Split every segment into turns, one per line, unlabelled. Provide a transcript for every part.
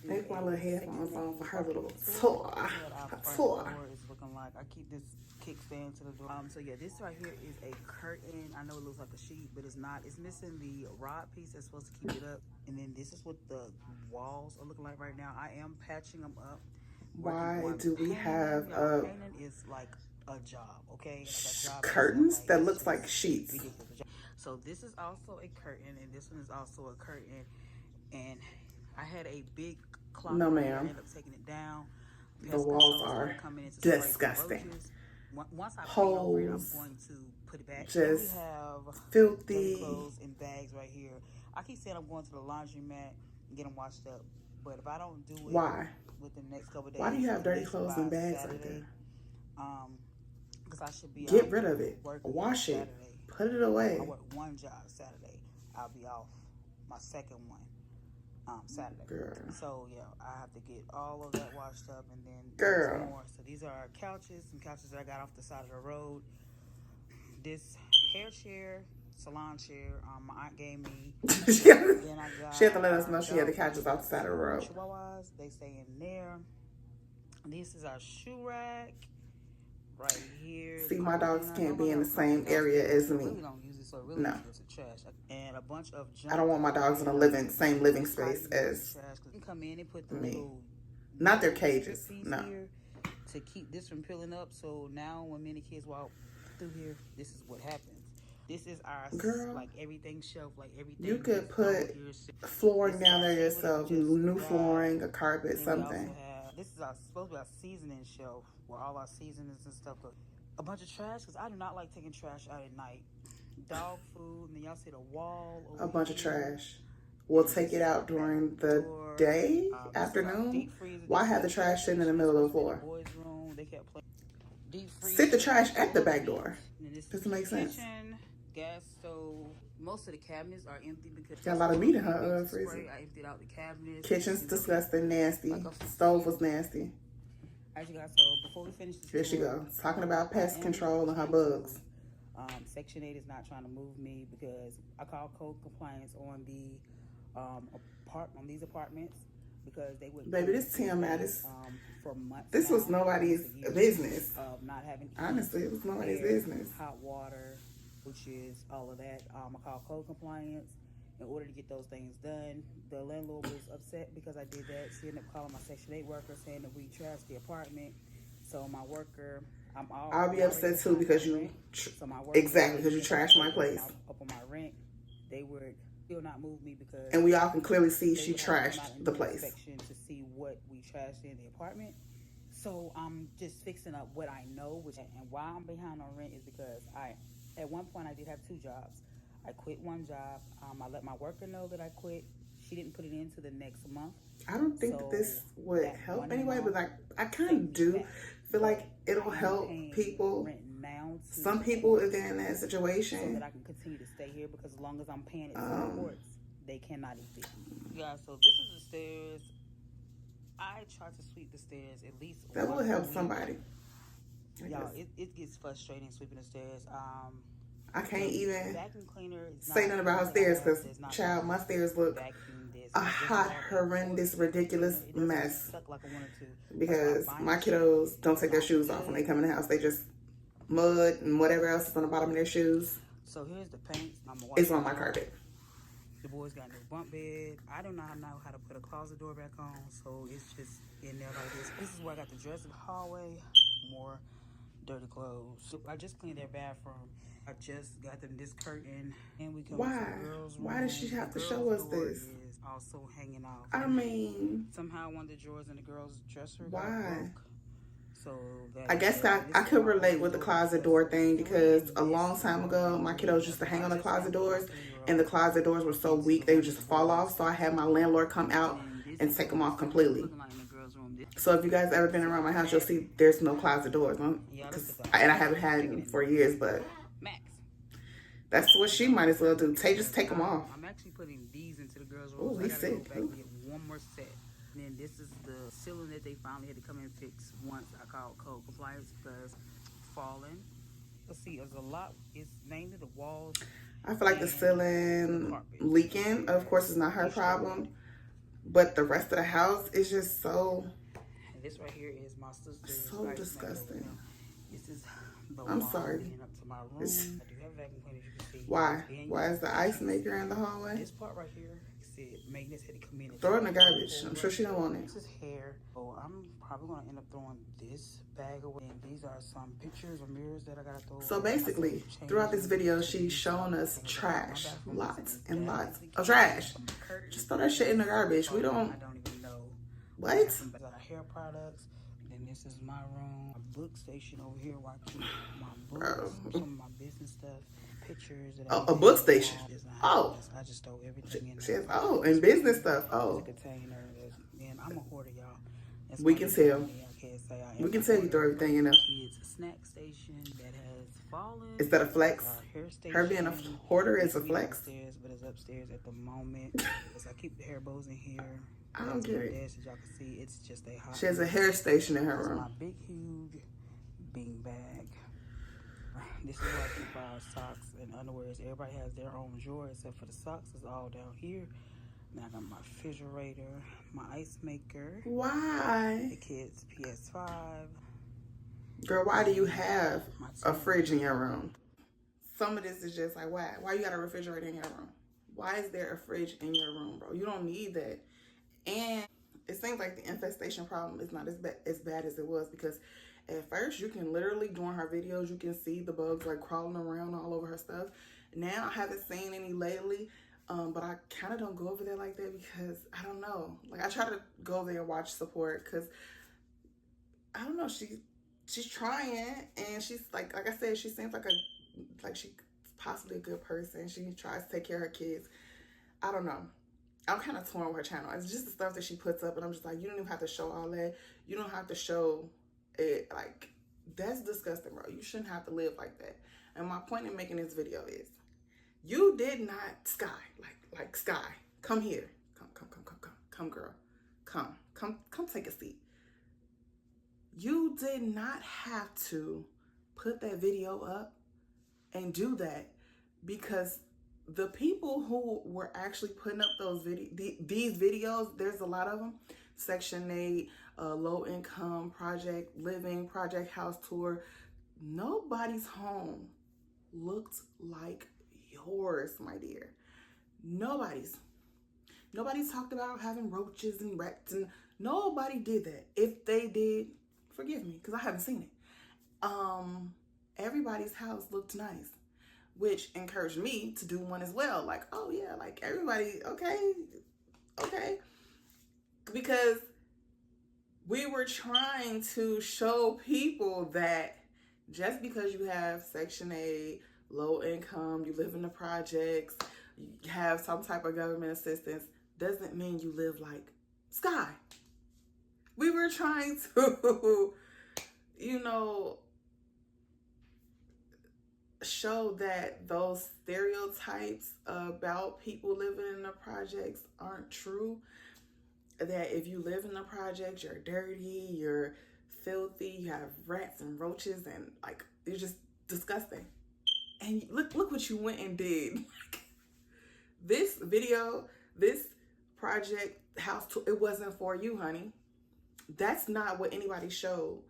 Make my little headphones on for her little tour. Her tour.
Is looking like. I keep this kickstand to the door. So yeah, this right here is a curtain. I know it looks like a sheet, but it's not. It's missing the rod piece that's supposed to keep it up. And then this is what the walls are looking like right now. I am patching them up.
Why do we have
painting is like a job, okay? Like a job
curtains that looks like sheets?
Ridiculous. So this is also a curtain, and this one is also a curtain. And I had a big clock.
No, ma'am.
I ended up taking it down.
The walls are disgusting.
Once I paint over it, I'm going to put it back.
Just
we have
filthy
clothes and bags right here. I keep saying I'm going to the laundromat and get them washed up, but if I don't do it,
why?
Within the next couple of days.
Why do you have dirty clothes and bags
Saturday,
right there?
Because I should be
get rid of it. Wash it. Put it away.
I work one job Saturday. I'll be off my second one Saturday.
Girl.
So yeah, I have to get all of that washed up and then
girl.
More. So these are our couches, some couches that I got off the side of the road. This hair chair, salon chair, my aunt gave me.
She had to let us know she had the couches off the side of the road.
Chihuahuas, they stay in there. This is our shoe rack right here.
See, my dogs can't be in the same area as me.
Really don't use it, so it really goes to trash. And a bunch of junk.
I don't want my dogs in the same living space as
you come in and put the
me.
Little
not their cages. No.
Here to keep this from peeling up. So now when many kids walk through here, this is what happens. This is our like everything shelf, like everything.
You could put flooring down there yourself, new flooring, a carpet, something.
This is supposed to be our seasoning shelf where all our seasonings and stuff go. A bunch of trash, because I do not like taking trash out at night. Dog food, and then y'all see the wall.
A bunch of trash. We'll take it out during the day, afternoon. Why have the trash sitting in the middle of the floor?
Boys' room, they kept playing.
Sit the trash at the back door. Does it make sense?
Kitchen, gas stove. Most of the cabinets are empty because
got a lot of meat in her freezer.
I emptied out the cabinets.
Kitchen's disgusting, nasty. Stove was nasty.
As you guys, so before we finish this,
here she goes talking about pest control and her bugs.
Section 8 is not trying to move me because I called code compliance on the on these apartments because they would.
Baby, this TMI,
for months.
This was nobody's business.
Not having
honestly, it was nobody's business.
Hot water, which is all of that. I called code compliance in order to get those things done. The landlord was upset because I did that. She ended up calling my Section 8 worker saying that we trashed the apartment. So my worker, I'll
be upset too because you exactly because you trashed my place.
Up on my rent, they would still not move me because.
And we all can clearly see she trashed the place.
To see what we trashed in the apartment. So I'm just fixing up what I know, and why I'm behind on rent is because at one point I did have 2 jobs. I quit one job. I let my worker know that I quit. She didn't put it into the next month.
I don't think that this would help anyway, but I kind of do feel like it'll help people. Some people, if they're in that situation,
so that I can continue to stay here because as long as I'm paying it to the courts, they cannot evict me. Yeah, so this is the stairs. I try to sweep the stairs at least.
That will help somebody.
Y'all, it gets frustrating sweeping the stairs.
I can't even
vacuum cleaner
say nothing about her stairs because, child, my stairs look a hot, horrendous, ridiculous mess. Because my kiddos don't take their shoes off when they come in the house. They just mud and whatever else is on the bottom of their shoes.
So here's the paint.
It's on my carpet.
The boys got a new bunk bed. I do not know how to put a closet door back on, so it's just in there like this. This is where I got the dresser, hallway, more dirty clothes. I just cleaned their bathroom. I just got them this curtain, and we come to the girls' room.
Why does she have to show us this?
Is also hanging off.
I mean,
somehow one of the drawers in the girls' dresser.
Why?
So
I guess I could relate with the closet door thing because a long time ago, my kiddos used to hang on the closet doors, and the closet doors were so weak they would just fall off. So I had my landlord come out and take them off completely. So if you guys ever been around my house, you'll see there's no closet doors, and I haven't had them for years, but that's what she might as well do. Just take them off.
I'm actually putting these into the girls' room.
Oh, he's sick.
Get one more set. And then this is the ceiling that they finally had to come in and fix once I called code compliance because falling. Let's see, there's a lot. It's mainly the walls.
I feel like the ceiling leaking. Of course, it's not her problem, But the rest of the house is just so...
And this right here is my sister's
so
ice
disgusting.
maker. This is the
I'm
wall
sorry.
leading up to my room. I do have a vacuum cleaner, as you can see.
Why? Why is the ice maker in the hallway?
This part right here, said maintenance had to come in and
throw it in the garbage. I'm sure she don't want it.
This is hair. So I'm probably gonna end up throwing this bag away. And these are some pictures or mirrors that I gotta throw away.
So basically, throughout this video, she's showing us trash, lots and lots of trash. Just throw that shit in the garbage. We don't.
I don't even know.
What?
Hair products. Then this is my room, a book station over here where I keep my books, some of my business stuff, pictures.
A book station. Oh.
I just throw everything in
She
there.
has, and business stuff. Oh.
Container. And I'm a hoarder, y'all. That's
we can tell. We can tell you throw everything in there.
It's a snack station that has fallen.
Is that a flex? Her being a hoarder is a flex?
Upstairs, but it's upstairs at the moment. Because I keep the hair bows in here.
I don't get it.
As y'all can see, it's just a hot.
She has a hair station in her room.
My big, huge bean bag. This is where I keep our socks and underwears. Everybody has their own drawer except for the socks. It's all down here. Then I got my refrigerator, my ice maker.
Why?
The kids' PS5.
Girl, why do you have a fridge in your room? Some of this is just like, why? Why you got a refrigerator in your room? Why is there a fridge in your room, bro? You don't need that. And it seems like the infestation problem is not as bad as it was, because at first you can literally, during her videos, you can see the bugs like crawling around all over her stuff. Now I haven't seen any lately, but I kind of don't go over there like that because I don't know. Like I try to go over there and watch support because I don't know. She's trying, and she's like I said, she seems like she's possibly a good person. She tries to take care of her kids. I don't know. I'm kind of torn with her channel. It's just the stuff that she puts up, and I'm just like, you don't even have to show all that. You don't have to show it. Like, that's disgusting, bro. You shouldn't have to live like that. And my point in making this video is, you did not, Sky, like Sky, come here. Come, girl. Come take a seat. You did not have to put that video up and do that, because the people who were actually putting up these videos, there's a lot of them. Section 8, low income, project living, project house tour. Nobody's home looked like yours, my dear. Nobody's talked about having roaches and rats, and nobody did that. If they did, forgive me, because I haven't seen it. Everybody's house looked nice, which encouraged me to do one as well. Like, oh yeah, like everybody, okay. Because we were trying to show people that just because you have Section 8, low income, you live in the projects, you have some type of government assistance, doesn't mean you live like Sky. We were trying to, show that those stereotypes about people living in the projects aren't true. That if you live in the projects, you're dirty, you're filthy, you have rats and roaches, and like you're just disgusting. And look what you went and did. This video, this project house tour, it wasn't for you, honey. That's not what anybody showed.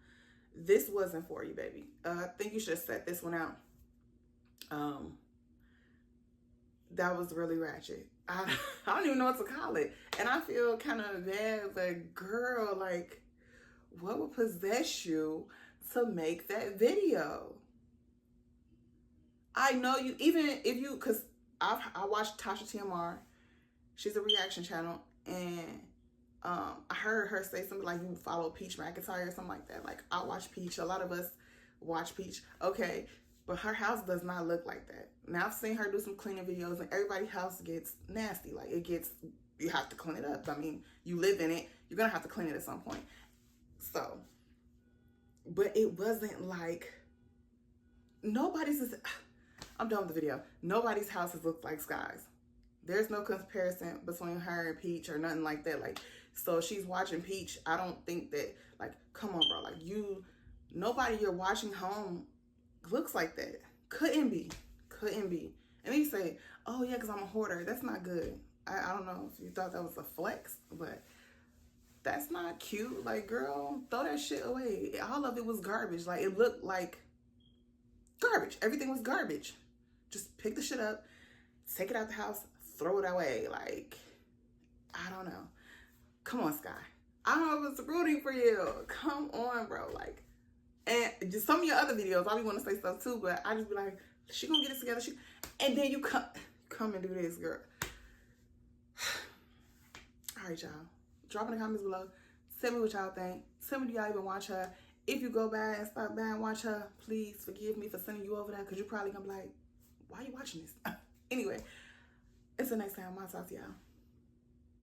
This wasn't for you, baby. I think you should have set this one out. That was really ratchet. I don't even know what to call it. And I feel kind of bad, but girl, like, what would possess you to make that video? I know you, even if you, because I watched Tasha TMR. She's a reaction channel, and I heard her say something like, you follow Peach McIntyre or something like that. Like, I watch Peach. A lot of us watch Peach. Okay. But her house does not look like that. Now, I've seen her do some cleaning videos, and everybody's house gets nasty. Like, you have to clean it up. I mean, you live in it. You're going to have to clean it at some point. So, but it wasn't like, I'm done with the video. Nobody's houses look like Sky's. There's no comparison between her and Peach or nothing like that. Like, so she's watching Peach. I don't think that, like, come on, bro. Like, nobody you're watching home looks like that. Couldn't be. And then you say, oh yeah, because I'm a hoarder. That's not good. I don't know if you thought that was a flex, but that's not cute. Like, girl, throw that shit away. All of it was garbage. Like, it looked like garbage. Everything was garbage. Just pick the shit up, take it out the house, throw it away. Like, I don't know. Come on, Sky. I don't know if it's rooting for you. Come on, bro. Like, and just some of your other videos, I be want to say stuff too, but I just be like, she gonna get it together. And then you come and do this, girl. All right, y'all. Drop in the comments below. Tell me what y'all think. Tell me, do y'all even watch her? If you go back and stop by and watch her, please forgive me for sending you over there, because you're probably gonna be like, why are you watching this? Anyway, until next time, I'll talk to y'all.